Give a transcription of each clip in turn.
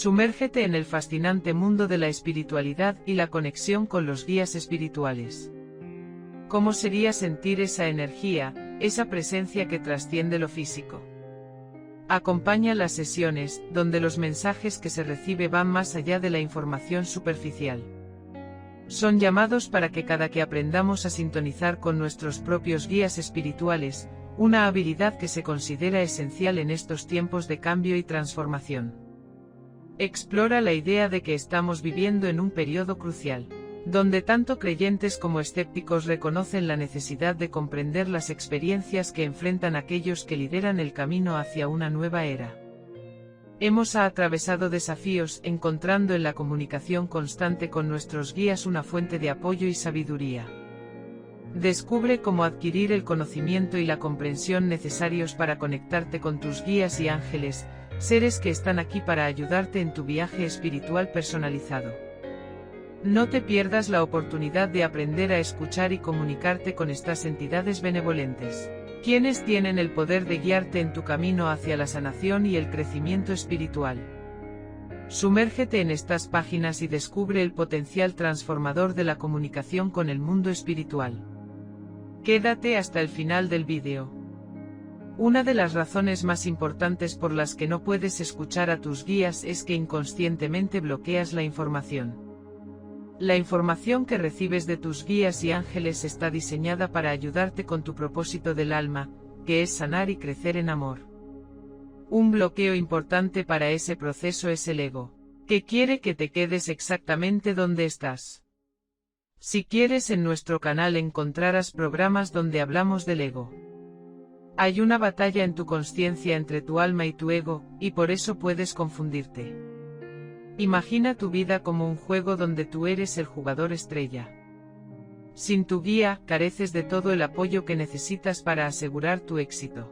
Sumérgete en el fascinante mundo de la espiritualidad y la conexión con los guías espirituales. ¿Cómo sería sentir esa energía, esa presencia que trasciende lo físico? Acompaña las sesiones, donde los mensajes que se recibe van más allá de la información superficial. Son llamados para que cada que aprendamos a sintonizar con nuestros propios guías espirituales, una habilidad que se considera esencial en estos tiempos de cambio y transformación. Explora la idea de que estamos viviendo en un periodo crucial, donde tanto creyentes como escépticos reconocen la necesidad de comprender las experiencias que enfrentan aquellos que lideran el camino hacia una nueva era. Hemos atravesado desafíos, encontrando en la comunicación constante con nuestros guías una fuente de apoyo y sabiduría. Descubre cómo adquirir el conocimiento y la comprensión necesarios para conectarte con tus guías y ángeles, seres que están aquí para ayudarte en tu viaje espiritual personalizado. No te pierdas la oportunidad de aprender a escuchar y comunicarte con estas entidades benevolentes, quienes tienen el poder de guiarte en tu camino hacia la sanación y el crecimiento espiritual. Sumérgete en estas páginas y descubre el potencial transformador de la comunicación con el mundo espiritual. Quédate hasta el final del vídeo. Una de las razones más importantes por las que no puedes escuchar a tus guías es que inconscientemente bloqueas la información. La información que recibes de tus guías y ángeles está diseñada para ayudarte con tu propósito del alma, que es sanar y crecer en amor. Un bloqueo importante para ese proceso es el ego, que quiere que te quedes exactamente donde estás. Si quieres, en nuestro canal encontrarás programas donde hablamos del ego. Hay una batalla en tu conciencia entre tu alma y tu ego, y por eso puedes confundirte. Imagina tu vida como un juego donde tú eres el jugador estrella. Sin tu guía, careces de todo el apoyo que necesitas para asegurar tu éxito.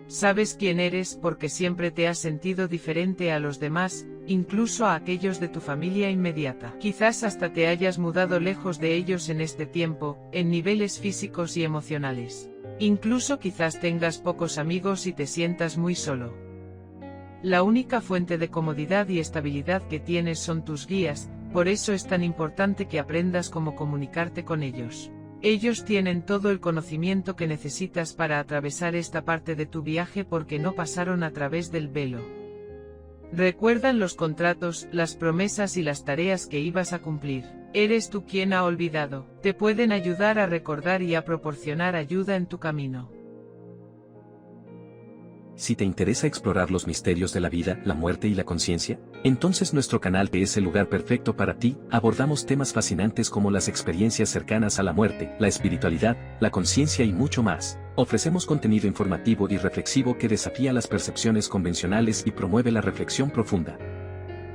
Sabes quién eres porque siempre te has sentido diferente a los demás, incluso a aquellos de tu familia inmediata. Quizás hasta te hayas mudado lejos de ellos en este tiempo, en niveles físicos y emocionales. Incluso quizás tengas pocos amigos y te sientas muy solo. La única fuente de comodidad y estabilidad que tienes son tus guías, por eso es tan importante que aprendas cómo comunicarte con ellos. Ellos tienen todo el conocimiento que necesitas para atravesar esta parte de tu viaje porque no pasaron a través del velo. Recuerdan los contratos, las promesas y las tareas que ibas a cumplir. Eres tú quien ha olvidado. Te pueden ayudar a recordar y a proporcionar ayuda en tu camino. Si te interesa explorar los misterios de la vida, la muerte y la conciencia, entonces nuestro canal es el lugar perfecto para ti. Abordamos temas fascinantes como las experiencias cercanas a la muerte, la espiritualidad, la conciencia y mucho más. Ofrecemos contenido informativo y reflexivo que desafía las percepciones convencionales y promueve la reflexión profunda.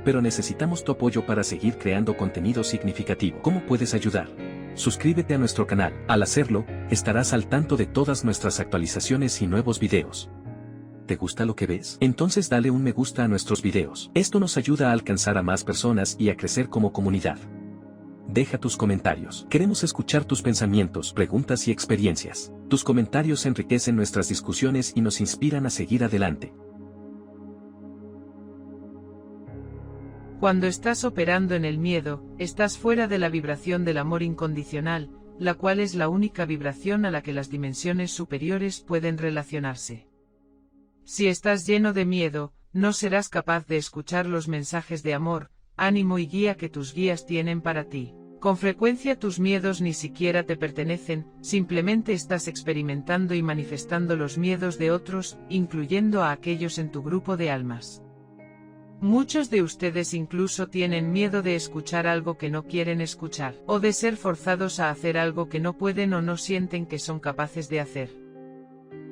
Pero necesitamos tu apoyo para seguir creando contenido significativo. ¿Cómo puedes ayudar? Suscríbete a nuestro canal. Al hacerlo, estarás al tanto de todas nuestras actualizaciones y nuevos videos. ¿Te gusta lo que ves? Entonces dale un me gusta a nuestros videos. Esto nos ayuda a alcanzar a más personas y a crecer como comunidad. Deja tus comentarios. Queremos escuchar tus pensamientos, preguntas y experiencias. Tus comentarios enriquecen nuestras discusiones y nos inspiran a seguir adelante. Cuando estás operando en el miedo, estás fuera de la vibración del amor incondicional, la cual es la única vibración a la que las dimensiones superiores pueden relacionarse. Si estás lleno de miedo, no serás capaz de escuchar los mensajes de amor, ánimo y guía que tus guías tienen para ti. Con frecuencia tus miedos ni siquiera te pertenecen, simplemente estás experimentando y manifestando los miedos de otros, incluyendo a aquellos en tu grupo de almas. Muchos de ustedes incluso tienen miedo de escuchar algo que no quieren escuchar, o de ser forzados a hacer algo que no pueden o no sienten que son capaces de hacer.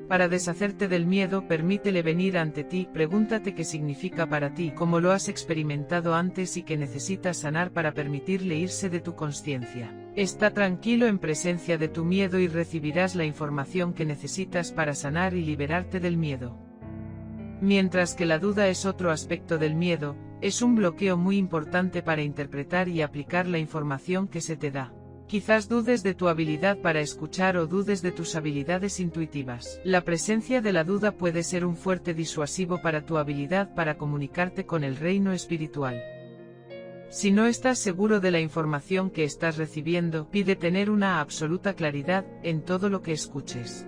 Para deshacerte del miedo, permítele venir ante ti, pregúntate qué significa para ti, cómo lo has experimentado antes y qué necesitas sanar para permitirle irse de tu consciencia. Está tranquilo en presencia de tu miedo y recibirás la información que necesitas para sanar y liberarte del miedo. Mientras que la duda es otro aspecto del miedo, es un bloqueo muy importante para interpretar y aplicar la información que se te da. Quizás dudes de tu habilidad para escuchar o dudes de tus habilidades intuitivas. La presencia de la duda puede ser un fuerte disuasivo para tu habilidad para comunicarte con el reino espiritual. Si no estás seguro de la información que estás recibiendo, pide tener una absoluta claridad en todo lo que escuches.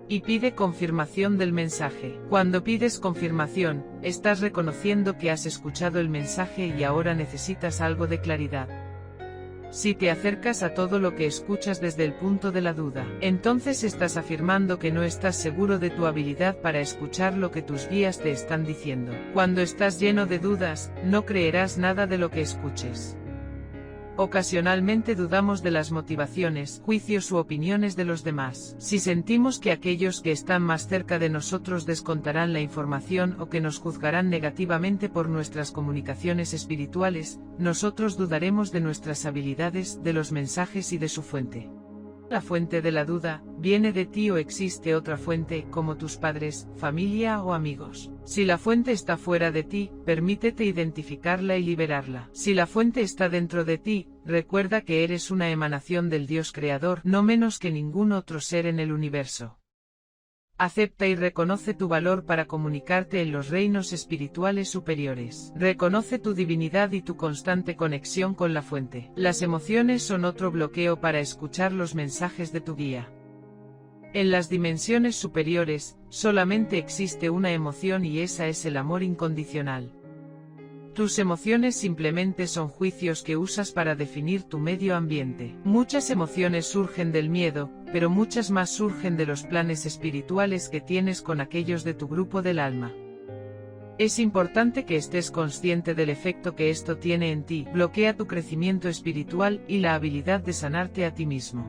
Y pide confirmación del mensaje. Cuando pides confirmación, estás reconociendo que has escuchado el mensaje y ahora necesitas algo de claridad. Si te acercas a todo lo que escuchas desde el punto de la duda, entonces estás afirmando que no estás seguro de tu habilidad para escuchar lo que tus guías te están diciendo. Cuando estás lleno de dudas, no creerás nada de lo que escuches. Ocasionalmente dudamos de las motivaciones, juicios u opiniones de los demás. Si sentimos que aquellos que están más cerca de nosotros descontarán la información o que nos juzgarán negativamente por nuestras comunicaciones espirituales, nosotros dudaremos de nuestras habilidades, de los mensajes y de su fuente. La fuente de la duda viene de ti o existe otra fuente, como tus padres, familia o amigos. Si la fuente está fuera de ti, permítete identificarla y liberarla. Si la fuente está dentro de ti, recuerda que eres una emanación del Dios Creador, no menos que ningún otro ser en el universo. Acepta y reconoce tu valor para comunicarte en los reinos espirituales superiores. Reconoce tu divinidad y tu constante conexión con la fuente. Las emociones son otro bloqueo para escuchar los mensajes de tu guía. En las dimensiones superiores, solamente existe una emoción y esa es el amor incondicional. Tus emociones simplemente son juicios que usas para definir tu medio ambiente. Muchas emociones surgen del miedo, pero muchas más surgen de los planes espirituales que tienes con aquellos de tu grupo del alma. Es importante que estés consciente del efecto que esto tiene en ti, bloquea tu crecimiento espiritual y la habilidad de sanarte a ti mismo.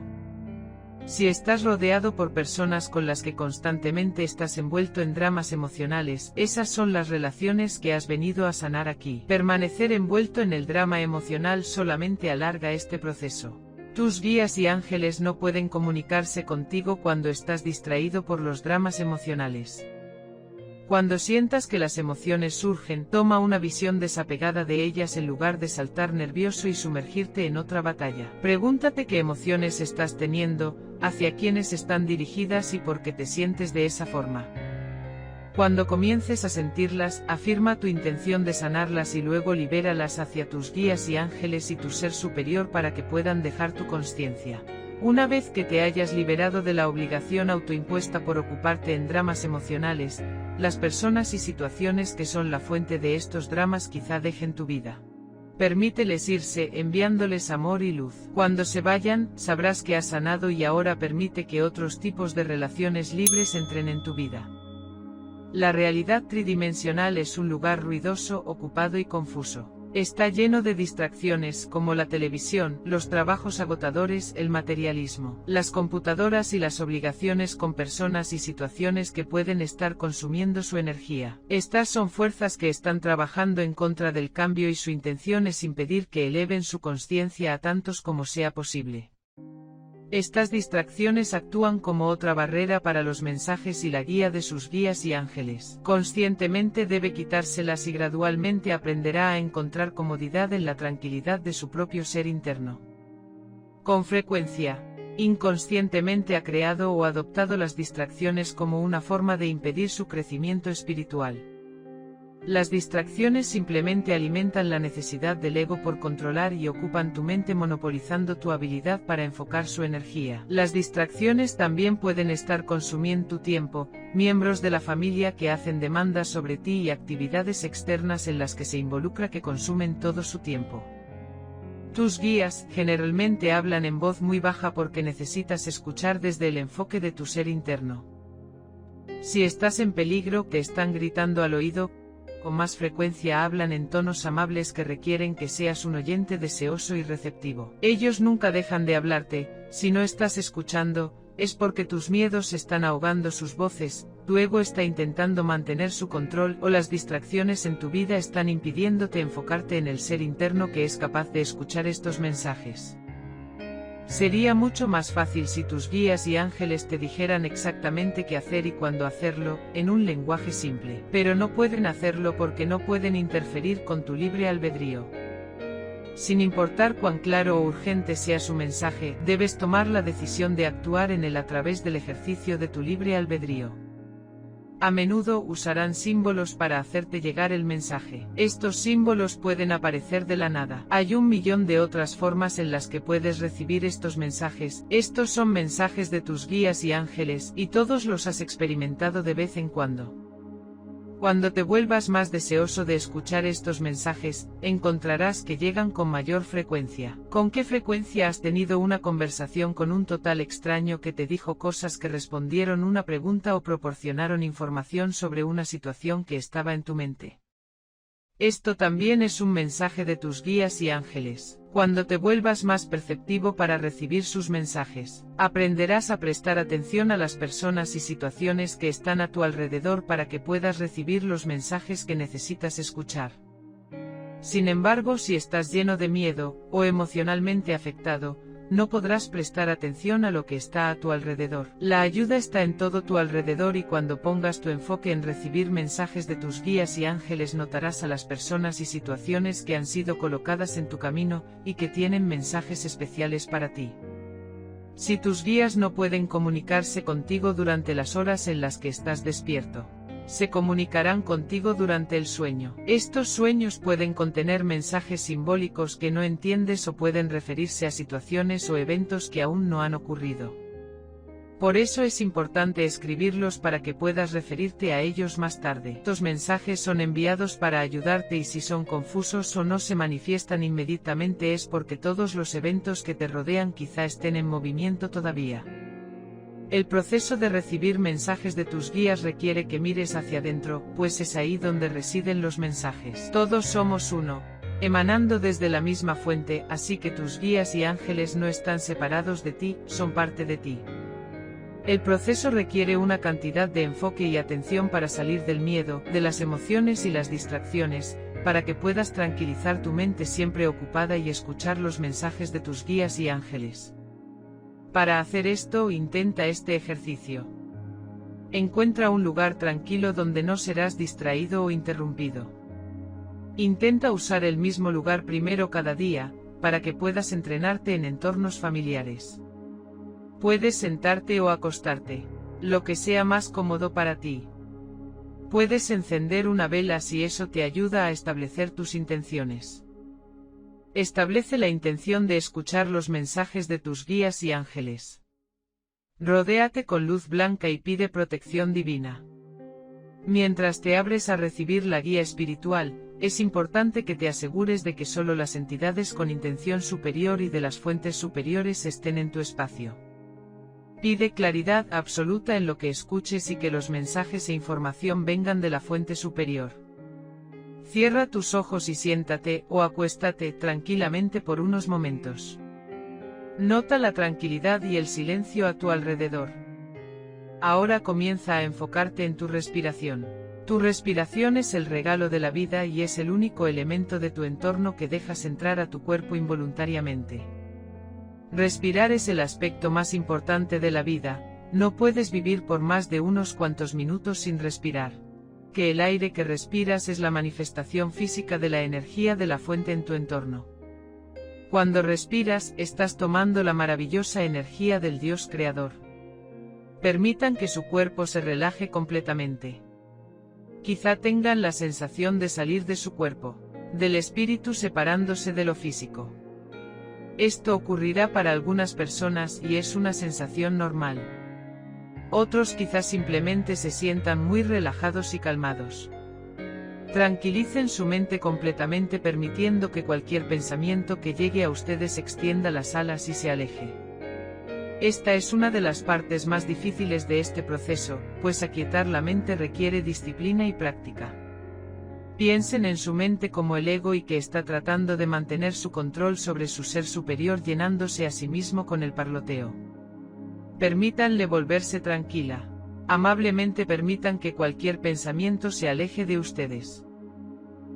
Si estás rodeado por personas con las que constantemente estás envuelto en dramas emocionales, esas son las relaciones que has venido a sanar aquí. Permanecer envuelto en el drama emocional solamente alarga este proceso. Tus guías y ángeles no pueden comunicarse contigo cuando estás distraído por los dramas emocionales. Cuando sientas que las emociones surgen, toma una visión desapegada de ellas en lugar de saltar nervioso y sumergirte en otra batalla. Pregúntate qué emociones estás teniendo, hacia quiénes están dirigidas y por qué te sientes de esa forma. Cuando comiences a sentirlas, afirma tu intención de sanarlas y luego libéralas hacia tus guías y ángeles y tu ser superior para que puedan dejar tu consciencia. Una vez que te hayas liberado de la obligación autoimpuesta por ocuparte en dramas emocionales, las personas y situaciones que son la fuente de estos dramas quizá dejen tu vida. Permíteles irse, enviándoles amor y luz. Cuando se vayan, sabrás que has sanado y ahora permite que otros tipos de relaciones libres entren en tu vida. La realidad tridimensional es un lugar ruidoso, ocupado y confuso. Está lleno de distracciones como la televisión, los trabajos agotadores, el materialismo, las computadoras y las obligaciones con personas y situaciones que pueden estar consumiendo su energía. Estas son fuerzas que están trabajando en contra del cambio y su intención es impedir que eleven su conciencia a tantos como sea posible. Estas distracciones actúan como otra barrera para los mensajes y la guía de sus guías y ángeles. Conscientemente debe quitárselas y gradualmente aprenderá a encontrar comodidad en la tranquilidad de su propio ser interno. Con frecuencia, inconscientemente ha creado o adoptado las distracciones como una forma de impedir su crecimiento espiritual. Las distracciones simplemente alimentan la necesidad del ego por controlar y ocupan tu mente monopolizando tu habilidad para enfocar su energía. Las distracciones también pueden estar consumiendo tu tiempo, miembros de la familia que hacen demandas sobre ti y actividades externas en las que se involucra que consumen todo su tiempo. Tus guías generalmente hablan en voz muy baja porque necesitas escuchar desde el enfoque de tu ser interno. Si estás en peligro, te están gritando al oído. Con más frecuencia hablan en tonos amables que requieren que seas un oyente deseoso y receptivo. Ellos nunca dejan de hablarte, si no estás escuchando, es porque tus miedos están ahogando sus voces, tu ego está intentando mantener su control o las distracciones en tu vida están impidiéndote enfocarte en el ser interno que es capaz de escuchar estos mensajes. Sería mucho más fácil si tus guías y ángeles te dijeran exactamente qué hacer y cuándo hacerlo, en un lenguaje simple. Pero no pueden hacerlo porque no pueden interferir con tu libre albedrío. Sin importar cuán claro o urgente sea su mensaje, debes tomar la decisión de actuar en él a través del ejercicio de tu libre albedrío. A menudo usarán símbolos para hacerte llegar el mensaje. Estos símbolos pueden aparecer de la nada. Hay 1.000.000 de otras formas en las que puedes recibir estos mensajes. Estos son mensajes de tus guías y ángeles, y todos los has experimentado de vez en cuando. Cuando te vuelvas más deseoso de escuchar estos mensajes, encontrarás que llegan con mayor frecuencia. ¿Con qué frecuencia has tenido una conversación con un total extraño que te dijo cosas que respondieron una pregunta o proporcionaron información sobre una situación que estaba en tu mente? Esto también es un mensaje de tus guías y ángeles. Cuando te vuelvas más perceptivo para recibir sus mensajes, aprenderás a prestar atención a las personas y situaciones que están a tu alrededor para que puedas recibir los mensajes que necesitas escuchar. Sin embargo, si estás lleno de miedo, o emocionalmente afectado, no podrás prestar atención a lo que está a tu alrededor. La ayuda está en todo tu alrededor y cuando pongas tu enfoque en recibir mensajes de tus guías y ángeles notarás a las personas y situaciones que han sido colocadas en tu camino, y que tienen mensajes especiales para ti. Si tus guías no pueden comunicarse contigo durante las horas en las que estás despierto, se comunicarán contigo durante el sueño. Estos sueños pueden contener mensajes simbólicos que no entiendes o pueden referirse a situaciones o eventos que aún no han ocurrido. Por eso es importante escribirlos para que puedas referirte a ellos más tarde. Estos mensajes son enviados para ayudarte y si son confusos o no se manifiestan inmediatamente es porque todos los eventos que te rodean quizá estén en movimiento todavía. El proceso de recibir mensajes de tus guías requiere que mires hacia adentro, pues es ahí donde residen los mensajes. Todos somos uno, emanando desde la misma fuente, así que tus guías y ángeles no están separados de ti, son parte de ti. El proceso requiere una cantidad de enfoque y atención para salir del miedo, de las emociones y las distracciones, para que puedas tranquilizar tu mente siempre ocupada y escuchar los mensajes de tus guías y ángeles. Para hacer esto, intenta este ejercicio. Encuentra un lugar tranquilo donde no serás distraído o interrumpido. Intenta usar el mismo lugar primero cada día, para que puedas entrenarte en entornos familiares. Puedes sentarte o acostarte, lo que sea más cómodo para ti. Puedes encender una vela si eso te ayuda a establecer tus intenciones. Establece la intención de escuchar los mensajes de tus guías y ángeles. Rodéate con luz blanca y pide protección divina. Mientras te abres a recibir la guía espiritual, es importante que te asegures de que solo las entidades con intención superior y de las fuentes superiores estén en tu espacio. Pide claridad absoluta en lo que escuches y que los mensajes e información vengan de la fuente superior. Cierra tus ojos y siéntate o acuéstate tranquilamente por unos momentos. Nota la tranquilidad y el silencio a tu alrededor. Ahora comienza a enfocarte en tu respiración. Tu respiración es el regalo de la vida y es el único elemento de tu entorno que dejas entrar a tu cuerpo involuntariamente. Respirar es el aspecto más importante de la vida, no puedes vivir por más de unos cuantos minutos sin respirar. Que el aire que respiras es la manifestación física de la energía de la fuente en tu entorno. Cuando respiras, estás tomando la maravillosa energía del Dios Creador. Permitan que su cuerpo se relaje completamente. Quizá tengan la sensación de salir de su cuerpo, del espíritu separándose de lo físico. Esto ocurrirá para algunas personas y es una sensación normal. Otros quizás simplemente se sientan muy relajados y calmados. Tranquilicen su mente completamente permitiendo que cualquier pensamiento que llegue a ustedes extienda las alas y se aleje. Esta es una de las partes más difíciles de este proceso, pues aquietar la mente requiere disciplina y práctica. Piensen en su mente como el ego y que está tratando de mantener su control sobre su ser superior llenándose a sí mismo con el parloteo. Permítanle volverse tranquila. Amablemente permitan que cualquier pensamiento se aleje de ustedes.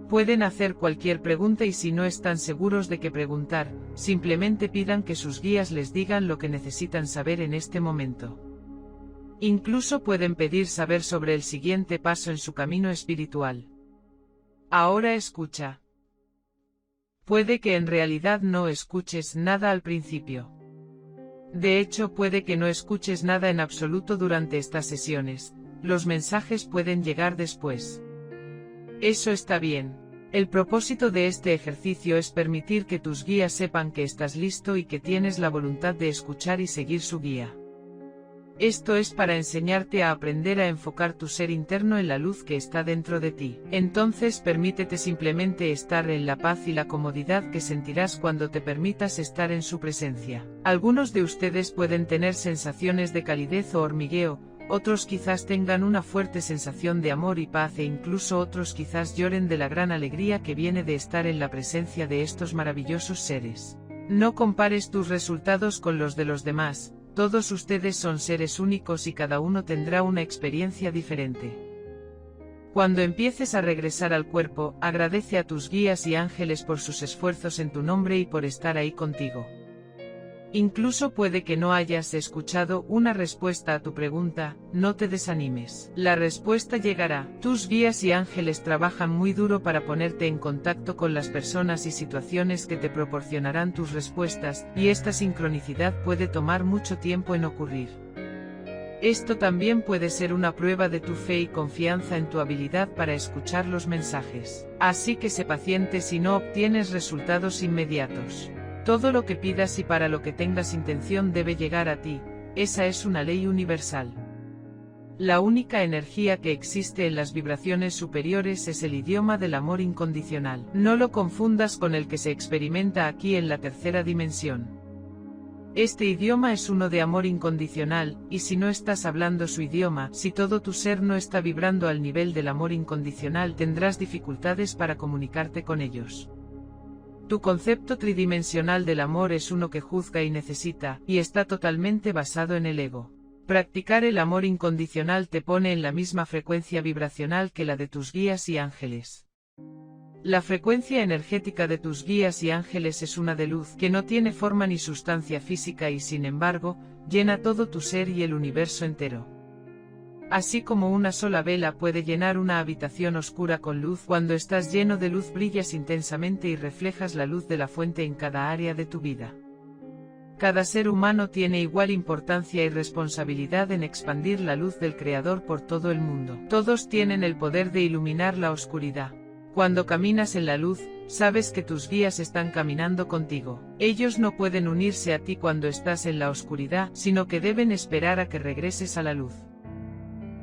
Pueden hacer cualquier pregunta y si no están seguros de qué preguntar, simplemente pidan que sus guías les digan lo que necesitan saber en este momento. Incluso pueden pedir saber sobre el siguiente paso en su camino espiritual. Ahora escucha. Puede que en realidad no escuches nada al principio. De hecho, puede que no escuches nada en absoluto durante estas sesiones. Los mensajes pueden llegar después. Eso está bien. El propósito de este ejercicio es permitir que tus guías sepan que estás listo y que tienes la voluntad de escuchar y seguir su guía. Esto es para enseñarte a aprender a enfocar tu ser interno en la luz que está dentro de ti. Entonces permítete simplemente estar en la paz y la comodidad que sentirás cuando te permitas estar en su presencia. Algunos de ustedes pueden tener sensaciones de calidez o hormigueo, otros quizás tengan una fuerte sensación de amor y paz e incluso otros quizás lloren de la gran alegría que viene de estar en la presencia de estos maravillosos seres. No compares tus resultados con los de los demás. Todos ustedes son seres únicos y cada uno tendrá una experiencia diferente. Cuando empieces a regresar al cuerpo, agradece a tus guías y ángeles por sus esfuerzos en tu nombre y por estar ahí contigo. Incluso puede que no hayas escuchado una respuesta a tu pregunta, no te desanimes. La respuesta llegará. Tus guías y ángeles trabajan muy duro para ponerte en contacto con las personas y situaciones que te proporcionarán tus respuestas, y esta sincronicidad puede tomar mucho tiempo en ocurrir. Esto también puede ser una prueba de tu fe y confianza en tu habilidad para escuchar los mensajes. Así que sé paciente si no obtienes resultados inmediatos. Todo lo que pidas y para lo que tengas intención debe llegar a ti, esa es una ley universal. La única energía que existe en las vibraciones superiores es el idioma del amor incondicional. No lo confundas con el que se experimenta aquí en la tercera dimensión. Este idioma es uno de amor incondicional, y si no estás hablando su idioma, si todo tu ser no está vibrando al nivel del amor incondicional, tendrás dificultades para comunicarte con ellos. Tu concepto tridimensional del amor es uno que juzga y necesita, y está totalmente basado en el ego. Practicar el amor incondicional te pone en la misma frecuencia vibracional que la de tus guías y ángeles. La frecuencia energética de tus guías y ángeles es una de luz que no tiene forma ni sustancia física y sin embargo, llena todo tu ser y el universo entero. Así como una sola vela puede llenar una habitación oscura con luz, cuando estás lleno de luz brillas intensamente y reflejas la luz de la fuente en cada área de tu vida. Cada ser humano tiene igual importancia y responsabilidad en expandir la luz del Creador por todo el mundo. Todos tienen el poder de iluminar la oscuridad. Cuando caminas en la luz, sabes que tus guías están caminando contigo. Ellos no pueden unirse a ti cuando estás en la oscuridad, sino que deben esperar a que regreses a la luz.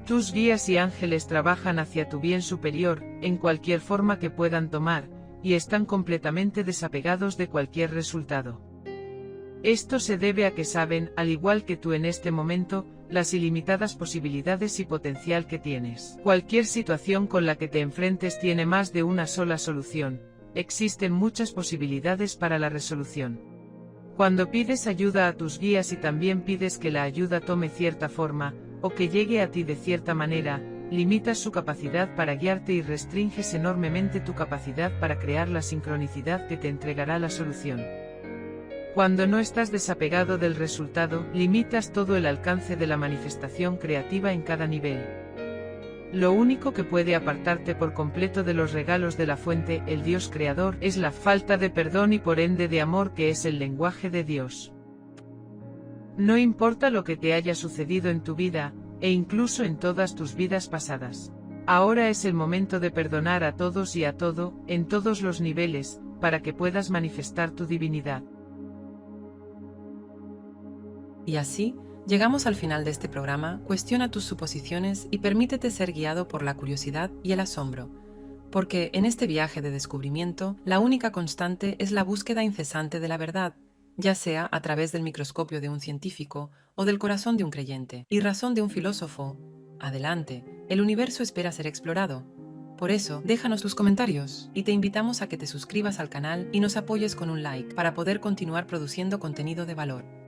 Tus guías y ángeles trabajan hacia tu bien superior, en cualquier forma que puedan tomar, y están completamente desapegados de cualquier resultado. Esto se debe a que saben, al igual que tú en este momento, las ilimitadas posibilidades y potencial que tienes. Cualquier situación con la que te enfrentes tiene más de una sola solución, existen muchas posibilidades para la resolución. Cuando pides ayuda a tus guías y también pides que la ayuda tome cierta forma, o que llegue a ti de cierta manera, limitas su capacidad para guiarte y restringes enormemente tu capacidad para crear la sincronicidad que te entregará la solución. Cuando no estás desapegado del resultado, limitas todo el alcance de la manifestación creativa en cada nivel. Lo único que puede apartarte por completo de los regalos de la fuente, el Dios creador, es la falta de perdón y por ende de amor, que es el lenguaje de Dios. No importa lo que te haya sucedido en tu vida, e incluso en todas tus vidas pasadas. Ahora es el momento de perdonar a todos y a todo, en todos los niveles, para que puedas manifestar tu divinidad. Y así, llegamos al final de este programa. Cuestiona tus suposiciones y permítete ser guiado por la curiosidad y el asombro. Porque en este viaje de descubrimiento, la única constante es la búsqueda incesante de la verdad, ya sea a través del microscopio de un científico o del corazón de un creyente y razón de un filósofo. Adelante, el universo espera ser explorado. Por eso, déjanos tus comentarios y te invitamos a que te suscribas al canal y nos apoyes con un like para poder continuar produciendo contenido de valor.